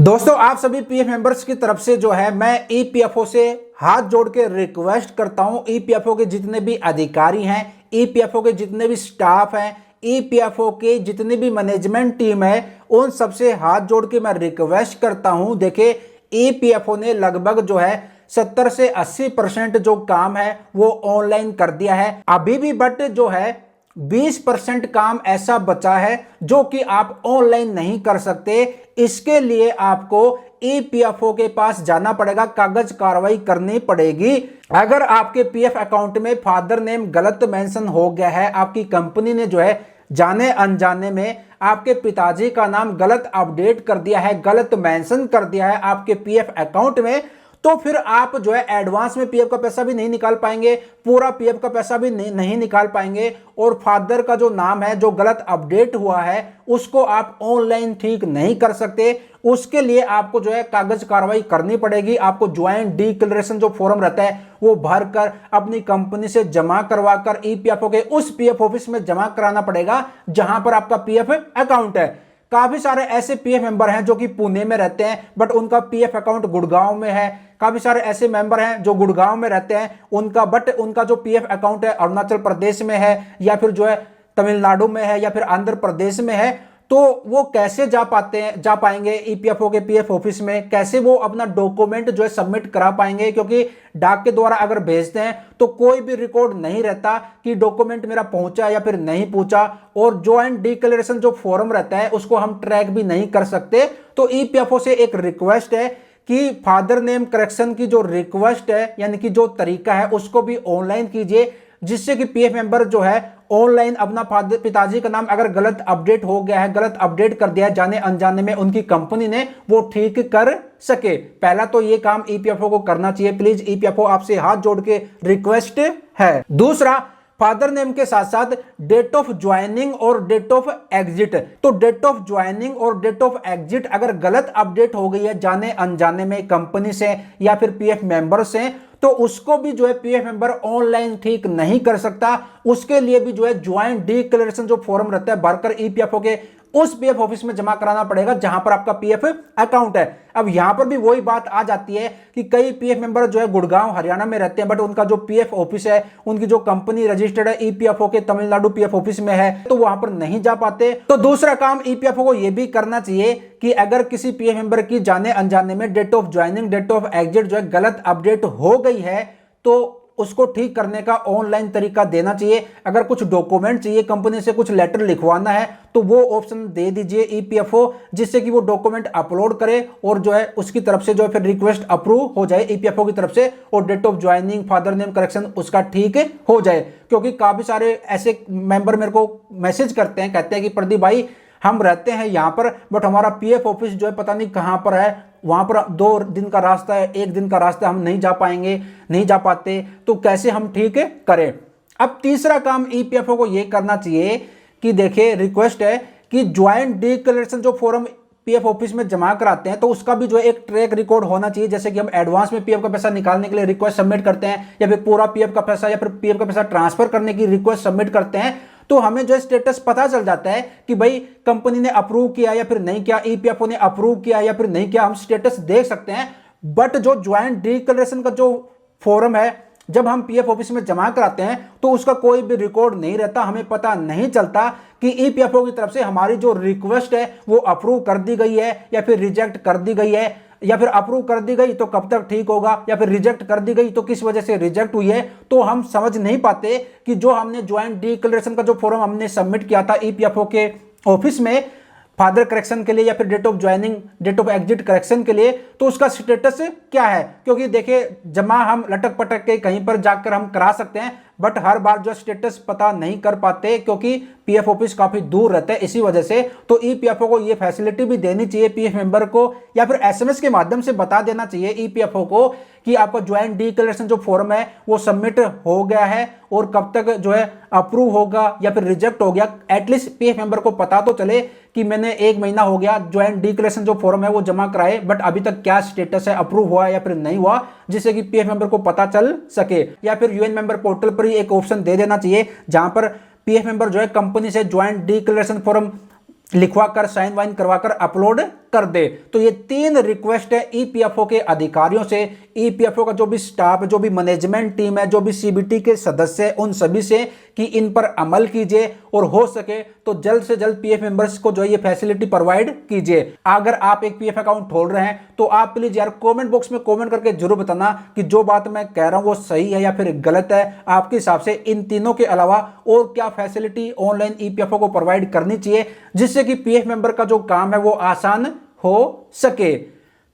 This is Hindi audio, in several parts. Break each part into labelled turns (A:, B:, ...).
A: दोस्तों आप सभी पीएफ मेंबर्स की तरफ से जो है मैं ईपीएफओ से हाथ जोड़ के रिक्वेस्ट करता हूं। ईपीएफओ के जितने भी अधिकारी हैं, ईपीएफओ के जितने भी स्टाफ हैं, ईपीएफओ के जितने भी मैनेजमेंट टीम है, उन सबसे हाथ जोड़ के मैं रिक्वेस्ट करता हूं। देखिए ईपीएफओ ने लगभग जो है 70 से 80% जो काम है वो ऑनलाइन कर दिया है अभी भी, बट जो है 20% काम ऐसा बचा है जो कि आप ऑनलाइन नहीं कर सकते। इसके लिए आपको ईपीएफओ के पास जाना पड़ेगा, कागज कार्रवाई करनी पड़ेगी। अगर आपके पीएफ अकाउंट में फादर नेम गलत मेंशन हो गया है, आपकी कंपनी ने जो है जाने अनजाने में आपके पिताजी का नाम गलत अपडेट कर दिया है, गलत मेंशन कर दिया है आपके पीएफ अकाउंट में, तो फिर आप जो है एडवांस में पीएफ का पैसा भी नहीं निकाल पाएंगे, पूरा पीएफ का पैसा भी नहीं निकाल पाएंगे, और फादर का जो नाम है जो गलत अपडेट हुआ है उसको आप ऑनलाइन ठीक नहीं कर सकते। उसके लिए आपको जो है कागज कार्रवाई करनी पड़ेगी। आपको ज्वाइंट डिक्लेरेशन जो फॉर्म रहता है वो भरकर अपनी कंपनी से जमा करवा कर ईपीएफओ के उस पीएफ ऑफिस में जमा कराना पड़ेगा जहां पर आपका पीएफ अकाउंट है। काफी सारे ऐसे पीएफ मेंबर हैं जो कि पुणे में रहते हैं बट उनका पीएफ अकाउंट गुड़गांव में है। काफी सारे ऐसे मेंबर हैं जो गुड़गांव में रहते हैं उनका जो पीएफ अकाउंट है अरुणाचल प्रदेश में है, या फिर जो है तमिलनाडु में है, या फिर आंध्र प्रदेश में है। तो वो कैसे जा पाएंगे ईपीएफओ के पीएफ ऑफिस में, कैसे वो अपना डॉक्यूमेंट जो है सबमिट करा पाएंगे, क्योंकि डाक के द्वारा अगर भेजते हैं तो कोई भी रिकॉर्ड नहीं रहता कि डॉक्यूमेंट मेरा पहुंचा या फिर नहीं पहुंचा, और ज्वाइंट डिक्लेरेशन जो फॉर्म रहता है उसको हम ट्रैक भी नहीं कर सकते। तो ईपीएफओ से एक रिक्वेस्ट है कि फादर नेम करेक्शन की जो रिक्वेस्ट है, यानी कि जो तरीका है, उसको भी ऑनलाइन कीजिए, जिससे कि पीएफ मेंबर जो है ऑनलाइन अपना पिताजी का नाम अगर गलत अपडेट हो गया है, गलत अपडेट कर दिया है जाने अनजाने में उनकी कंपनी ने, वो ठीक कर सके। पहला तो ये काम ईपीएफओ को करना चाहिए। प्लीज ईपीएफओ आपसे हाथ जोड़ के रिक्वेस्ट है। दूसरा, फादर नेम के साथ साथ डेट ऑफ ज्वाइनिंग और डेट ऑफ एग्जिट। तो डेट ऑफ ज्वाइनिंग और डेट ऑफ एग्जिट अगर गलत अपडेट हो गई है जाने अनजाने में कंपनी से या फिर पीएफ मेंबर से, तो उसको भी जो है पीएफ मेंबर ऑनलाइन ठीक नहीं कर सकता। उसके लिए भी जो है ज्वाइंट डिक्लेरेशन जो फॉर्म रहता है भरकर ईपीएफओ के उस पीएफ ऑफिस में जमा कराना पड़ेगा जहां पर आपका पीएफ अकाउंट है। अब यहां पर भी वही बात आ जाती है कि कई पीएफ मेंबर जो है गुड़गांव हरियाणा में रहते हैं बट उनका जो पीएफ ऑफिस है, उनकी जो कंपनी रजिस्टर्ड है ईपीएफओ के तमिलनाडु पीएफ ऑफिस में है, तो वहां पर नहीं जा पाते। तो दूसरा काम ईपीएफओ को यह भी करना चाहिए कि अगर किसी पीएफ मेंबर की जाने अनजाने में date of joining, date of exit जो है गलत अपडेट हो गई है, तो उसको ठीक करने का ऑनलाइन तरीका देना चाहिए। अगर कुछ डॉक्यूमेंट चाहिए, कंपनी से कुछ लेटर लिखवाना है, तो वो ऑप्शन दे दीजिए ईपीएफओ, जिससे कि वो डॉक्यूमेंट अपलोड करे और जो है उसकी तरफ से जो है फिर रिक्वेस्ट अप्रूव हो जाए ईपीएफओ की तरफ से, और date of joining, father name correction उसका ठीक हो जाए। क्योंकि काफी सारे ऐसे मेंबर मेरे को मैसेज करते हैं, कहते हैं कि प्रदीप भाई हम रहते हैं यहाँ पर बट हमारा पीएफ ऑफिस जो है पता नहीं कहाँ पर है, वहां पर 2 दिन का रास्ता है, 1 दिन का रास्ता, हम नहीं जा पाएंगे, नहीं जा पाते, तो कैसे हम ठीक करें। अब तीसरा काम ईपीएफओ को यह करना चाहिए कि देखिए रिक्वेस्ट है कि ज्वाइंट डिक्लेरेशन जो फॉर्म पीएफ ऑफिस में जमा कराते हैं तो उसका भी जो है एक ट्रैक रिकॉर्ड होना चाहिए। जैसे कि हम एडवांस में पीएफ का पैसा निकालने के लिए रिक्वेस्ट सबमिट करते हैं, या फिर पूरा पीएफ का पैसा या फिर पीएफ का पैसा ट्रांसफर करने की रिक्वेस्ट सबमिट करते हैं, तो हमें जो स्टेटस पता चल जाता है कि भाई कंपनी ने अप्रूव किया या फिर नहीं किया, ईपीएफओ ने अप्रूव किया या फिर नहीं किया, हम स्टेटस देख सकते हैं। बट जो ज्वाइंट डिक्लेरेशन का जो फॉर्म है जब हम पीएफ ऑफिस में जमा कराते हैं तो उसका कोई भी रिकॉर्ड नहीं रहता, हमें पता नहीं चलता कि ईपीएफओ की तरफ से हमारी जो रिक्वेस्ट है वो अप्रूव कर दी गई है या फिर रिजेक्ट कर दी गई है, या फिर अप्रूव कर दी गई तो कब तक ठीक होगा, या फिर रिजेक्ट कर दी गई तो किस वजह से रिजेक्ट हुई है। तो हम समझ नहीं पाते कि जो हमने ज्वाइंट डिक्लेरेशन का जो फॉर्म हमने सबमिट किया था ईपीएफओ के ऑफिस में फादर करेक्शन के लिए या फिर date of joining, date of exit correction के लिए, तो उसका स्टेटस क्या है। क्योंकि देखिए जमा हम लटक पटक के कहीं पर जाकर हम करा सकते हैं बट हर बार जो स्टेटस पता नहीं कर पाते क्योंकि पीएफ ऑफिस काफी दूर रहता है, इसी वजह से। तो ईपीएफओ को ये फैसिलिटी भी देनी चाहिए पीएफ मेंबर को, या फिर एसएमएस के माध्यम से बता देना चाहिए ईपीएफओ को कि आपका ज्वाइंट डिक्लेरेशन जो फॉर्म है वो सबमिट हो गया है और कब तक जो है अप्रूव होगा या फिर रिजेक्ट हो गया। एटलीस्ट पीएफ मेंबर को पता तो चले कि मैंने 1 महीना हो गया ज्वाइंट डिक्लेरेशन जो फॉर्म है वो जमा कराए बट अभी तक क्या स्टेटस है, अप्रूव हुआ या फिर नहीं हुआ, जिससे कि पीएफ मेंबर को पता चल सके। या फिर यूएन मेंबर पोर्टल पर ही एक ऑप्शन दे देना चाहिए जहां पर पीएफ मेंबर जो है कंपनी से ज्वाइंट डिक्लेरेशन फॉर्म लिखवा कर साइन वाइन करवा कर अपलोड कर दे। तो ये 3 रिक्वेस्ट है ईपीएफओ के अधिकारियों से, ईपीएफओ का जो भी स्टाफ, जो भी मैनेजमेंट टीम है, जो भी सीबीटी के सदस्य हैं, उन सभी से कि इन पर अमल कीजिए और हो सके तो जल्द से जल्द पीएफ मेंबर्स को जो है ये फैसिलिटी प्रोवाइड कीजिए। अगर आप एक पीएफ अकाउंट खोल रहे हैं तो आप प्लीज यार कमेंट बॉक्स में कमेंट करके जरूर बताना कि जो बात मैं कह रहा हूं वो सही है या फिर गलत है। आपके हिसाब से इन तीनों के अलावा और क्या फैसिलिटी ऑनलाइन ईपीएफओ को प्रोवाइड करनी चाहिए जिससे कि पीएफ मेंबर का जो काम है वो आसान हो सके।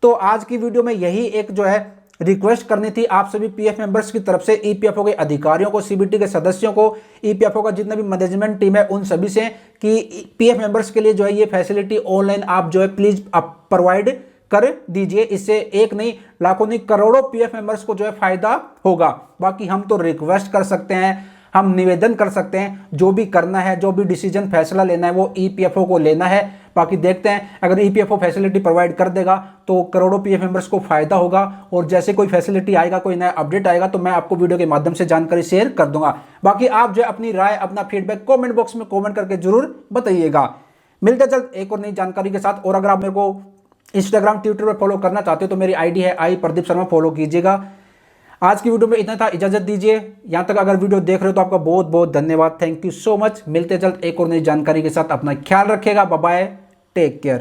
A: तो आज की वीडियो में यही एक जो है रिक्वेस्ट करनी थी आप सभी पीएफ मेंबर्स की तरफ से, ईपीएफओ के अधिकारियों को, सीबीटी के सदस्यों को, ईपीएफओ का जितना भी मैनेजमेंट टीम है उन सभी से कि पीएफ मेंबर्स के लिए जो है ये फैसिलिटी ऑनलाइन आप जो है प्लीज प्रोवाइड कर दीजिए। इससे एक नहीं लाखों नहीं करोड़ों पीएफ मेंबर्स को जो है फायदा होगा। बाकी हम तो रिक्वेस्ट कर सकते हैं, हम निवेदन कर सकते हैं, जो भी करना है, जो भी डिसीजन फैसला लेना है वो ईपीएफओ को लेना है। बाकी देखते हैं अगर ईपीएफओ फैसिलिटी प्रोवाइड कर देगा तो करोड़ों पीएफ मेंबर्स को फायदा होगा और जैसे कोई फैसिलिटी आएगा, कोई नया अपडेट आएगा तो मैं आपको वीडियो के माध्यम से जानकारी शेयर कर दूंगा। बाकी आप जो है अपनी राय, अपना फीडबैक कमेंट बॉक्स में कमेंट करके जरूर बताइएगा। मिलते जल्द एक और नई जानकारी के साथ। और अगर आप मेरे को इंस्टाग्राम, ट्विटर पर फॉलो करना चाहते हो तो मेरी आईडी है आई प्रदीप शर्मा, फॉलो कीजिएगा। आज की वीडियो में इतना था, इजाजत दीजिए। यहां तक अगर वीडियो देख रहे हो तो आपका बहुत बहुत धन्यवाद, थैंक यू सो मच। मिलते जल्द एक और नई जानकारी के साथ, अपना ख्याल रखिएगा, बाय बाय, टेक केयर।